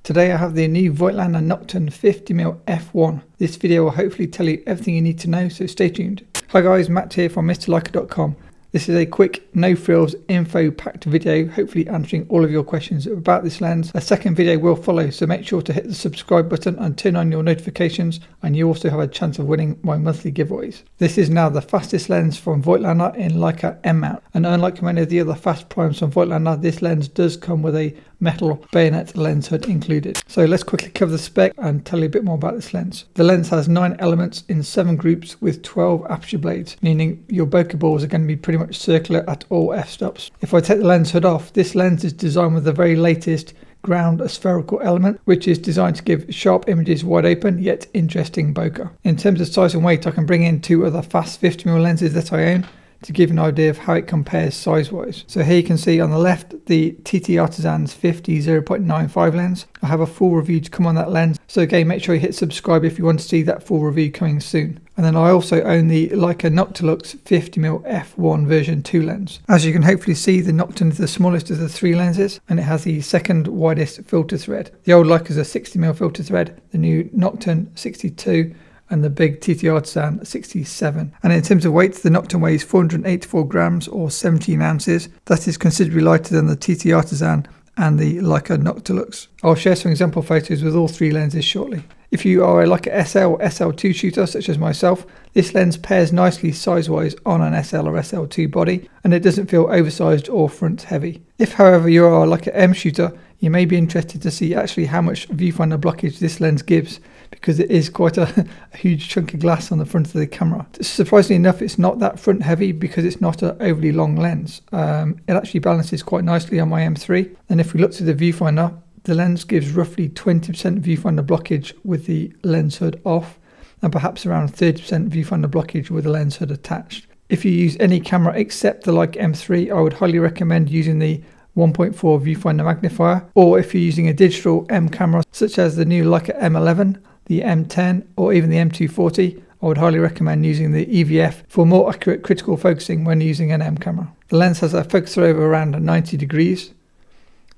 Today I have the new Voigtlander Nokton 50mm f1. This video will hopefully tell you everything you need to know, so stay tuned. Hi guys, Matt here from MrLeica.com. This is a quick, no frills, info packed video, hopefully answering all of your questions about this lens. A second video will follow, so make sure to hit the subscribe button and turn on your notifications, and you also have a chance of winning my monthly giveaways. This is now the fastest lens from Voigtlander in Leica M mount, and unlike many of the other fast primes from Voigtlander, this lens does come with a metal bayonet lens hood included. So let's quickly cover the spec and tell you a bit more about this lens. The lens has 9 elements in 7 groups with 12 aperture blades, meaning your bokeh balls are going to be pretty much circular at all f-stops. If I take the lens hood off, this lens is designed with the very latest ground spherical element, which is designed to give sharp images wide open yet interesting bokeh. In terms of size and weight, I can bring in 2 other fast 50mm lenses that I own to give an idea of how it compares size-wise. So here you can see on the left the TT Artisan's 50 0.95 lens. I have a full review to come on that lens, so again make sure you hit subscribe if you want to see that full review coming soon. And then I also own the Leica Nokton 50mm f1 version 2 lens. As you can hopefully see, the Nokton is the smallest of the 3 lenses, and it has the second widest filter thread. The old Leica is a 60mm filter thread, the new Nokton 62, and the big TT Artisan 67. And in terms of weight, the Nokton weighs 484 grams or 17 ounces. That is considerably lighter than the TT Artisan and the Leica Nokton. I'll share some example photos with all 3 lenses shortly. If you are a Leica SL or SL2 shooter such as myself, this lens pairs nicely size-wise on an SL or SL2 body, and it doesn't feel oversized or front heavy. If however you are like an M shooter, you may be interested to see actually how much viewfinder blockage this lens gives, because it is quite a huge chunk of glass on the front of the camera. Surprisingly enough, it's not that front heavy because it's not an overly long lens. It actually balances quite nicely on my M3, and if we look to the viewfinder, the lens gives roughly 20% viewfinder blockage with the lens hood off, and perhaps around 30% viewfinder blockage with the lens hood attached. If you use any camera except the Leica M3, I would highly recommend using the 1.4 viewfinder magnifier, or if you're using a digital M camera such as the new Leica M11, the M10, or even the M240, I would highly recommend using the EVF for more accurate critical focusing when using an M camera. The lens has a focus throw of around 90 degrees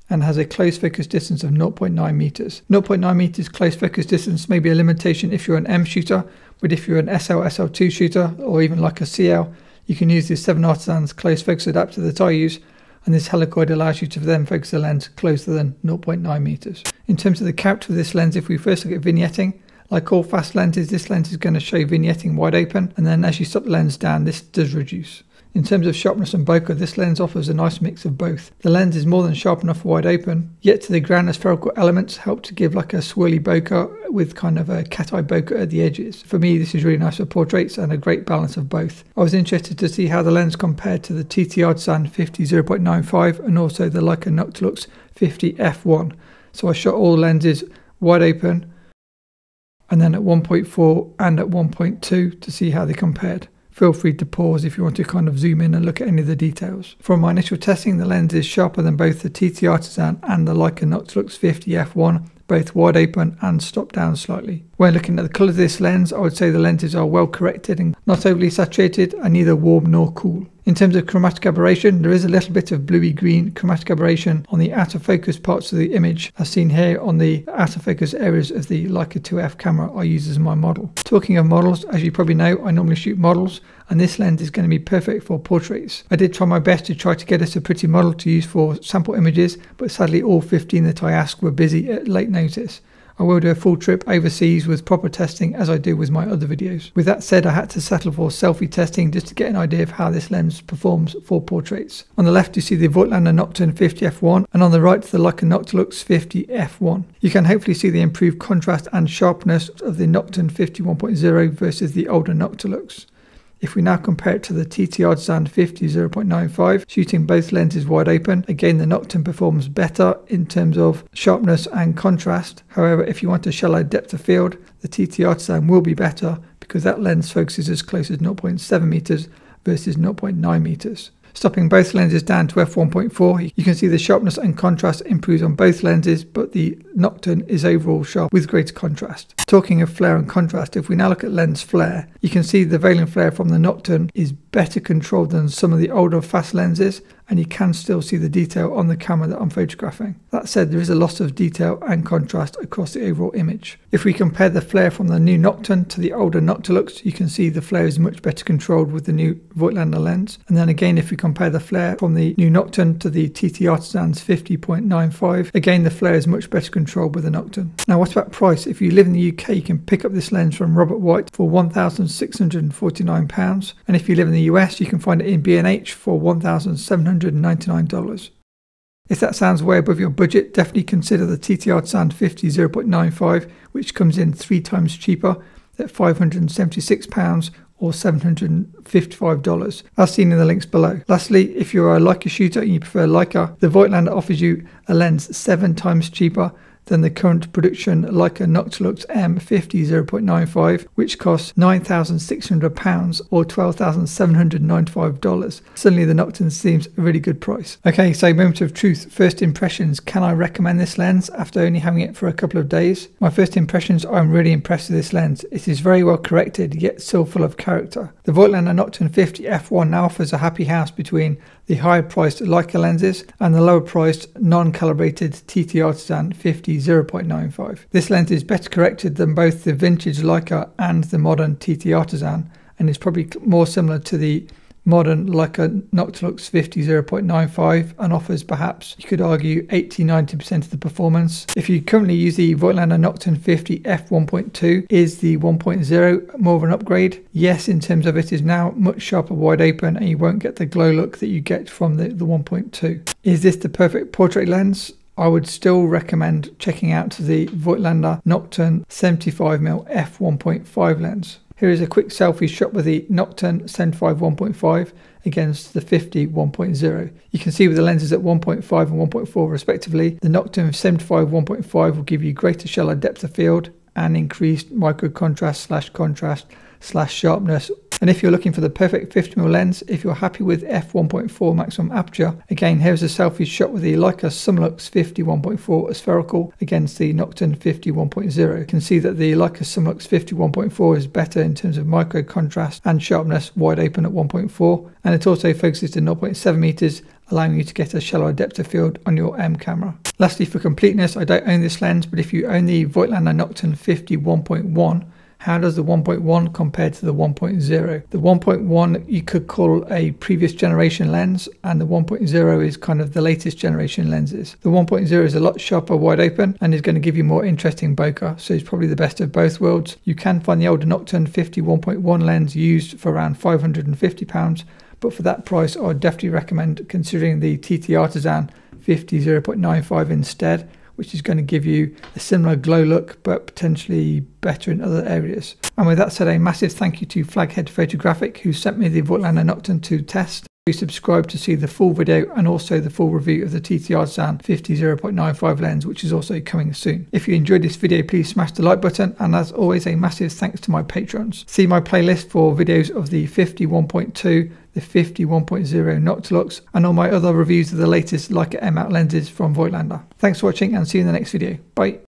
and has a close focus distance of 0.9 meters. 0.9 meters close focus distance may be a limitation if you're an M shooter, but if you're an SL, SL2 shooter, or even like a CL, you can use the 7 Artisan's close focus adapter that I use, and this helicoid allows you to then focus the lens closer than 0.9 meters. In terms of the character of this lens, if we first look at vignetting, like all fast lenses, this lens is going to show vignetting wide open, and then as you stop the lens down, this does reduce. In terms of sharpness and bokeh, this lens offers a nice mix of both. The lens is more than sharp enough for wide open, yet the ground spherical elements help to give like a swirly bokeh with kind of a cat-eye bokeh at the edges. For me, this is really nice for portraits and a great balance of both. I was interested to see how the lens compared to the TT Artisan 50 0.95 and also the Leica Nokton 50 f1. So I shot all lenses wide open, and then at 1.4 and at 1.2 to see how they compared. Feel free to pause if you want to kind of zoom in and look at any of the details. From my initial testing, the lens is sharper than both the TT Artisan and the Leica Nokton 50 f1, both wide open and stopped down slightly. When looking at the colour of this lens, I would say the lenses are well corrected and not overly saturated and neither warm nor cool. In terms of chromatic aberration, there is a little bit of bluey green chromatic aberration on the out of focus parts of the image, as seen here on the out of focus areas of the Leica 2F camera I use as my model. Talking of models, as you probably know, I normally shoot models, and this lens is going to be perfect for portraits. I did try my best to try to get us a pretty model to use for sample images, but sadly all 15 that I asked were busy at late notice. I will do a full trip overseas with proper testing as I do with my other videos. With that said, I had to settle for selfie testing just to get an idea of how this lens performs for portraits. On the left you see the Voigtlander Nokton 50 f1, and on the right the Leica Nokton 50 f1. You can hopefully see the improved contrast and sharpness of the Nokton 50 1.0 versus the older Nokton. If we now compare it to the TT Artisan 50 0.95, shooting both lenses wide open, again the Nokton performs better in terms of sharpness and contrast. However, if you want a shallow depth of field, the TT Artisan will be better because that lens focuses as close as 0.7 meters versus 0.9 meters. Stopping both lenses down to f1.4, you can see the sharpness and contrast improves on both lenses, but the Nokton is overall sharp with greater contrast. Talking of flare and contrast, if we now look at lens flare, you can see the veiling flare from the Nokton is better controlled than some of the older fast lenses, and you can still see the detail on the camera that I'm photographing. That said, there is a loss of detail and contrast across the overall image. If we compare the flare from the new Nokton to the older Noctilux, you can see the flare is much better controlled with the new Voigtlander lens. And then again, if we compare the flare from the new Nokton to the TT Artisan's 50.95, again the flare is much better controlled with the Nokton. Now what about price? If you live in the UK, you can pick up this lens from Robert White for £1,649, and if you live in the US, you can find it in B&H for $1,799. If that sounds way above your budget, definitely consider the TT Artisan 50 0.95, which comes in 3 times cheaper at £576 or $755, as seen in the links below. Lastly, if you're a Leica shooter and you prefer Leica, the Voigtlander offers you a lens 7 times cheaper than the current production Leica Noctilux M50 0.95, which costs £9,600 or $12,795. Suddenly the Nokton seems a really good price. Okay, so moment of truth. First impressions. Can I recommend this lens after only having it for a couple of days? My first impressions, I'm really impressed with this lens. It is very well corrected, yet still full of character. The Voigtlander Nokton 50 f1 now offers a happy house between the higher priced Leica lenses and the lower priced non-calibrated TT Artisan 50 0.95. This lens is better corrected than both the vintage Leica and the modern TT Artisan, and is probably more similar to the modern Leica Noctilux 50 0.95 and offers, perhaps you could argue, 80-90% of the performance. If you currently use the Voigtlander Nokton 50 f1.2, is the 1.0 more of an upgrade? Yes, in terms of it is now much sharper wide open, and you won't get the glow look that you get from the 1.2. Is this the perfect portrait lens? I would still recommend checking out the Voigtlander Nokton 75mm f1.5 lens. Here is a quick selfie shot with the Nokton 75 1.5 against the 50 1.0. You can see with the lenses at 1.5 and 1.4 respectively, the Nokton 75 1.5 will give you greater shallow depth of field and increased micro contrast / sharpness. And if you're looking for the perfect 50mm lens, if you're happy with f1.4 maximum aperture, again here's a selfie shot with the Leica Sumlux 50 1.4 spherical against the Nokton 50 1.0. You can see that the Leica Sumlux 50 1.4 is better in terms of micro contrast and sharpness wide open at 1.4, and it also focuses to 0.7 meters, allowing you to get a shallower depth of field on your M camera. Lastly, for completeness, I don't own this lens, but if you own the Voigtlander Nokton 50 1.1, how does the 1.1 compare to the 1.0? The 1.1 you could call a previous generation lens, and the 1.0 is kind of the latest generation lenses. The 1.0 is a lot sharper wide open and is going to give you more interesting bokeh, so it's probably the best of both worlds. You can find the older Nokton 50 1.1 lens used for around £550, but for that price I would definitely recommend considering the TT Artisan 50 0.95 instead, which is going to give you a similar glow look but potentially better in other areas. And with that said, a massive thank you to Flaghead Photographic, who sent me the Voigtlander Nokton to test. Please subscribe to see the full video and also the full review of the TT Artisan 50 0.95 lens, which is also coming soon. If you enjoyed this video, please smash the like button, and as always, a massive thanks to my patrons. See my playlist for videos of the 50 1.2, the 50 1.0 Noctilux, and all my other reviews of the latest Leica M out lenses from Voigtlander. Thanks for watching, and see you in the next video. Bye.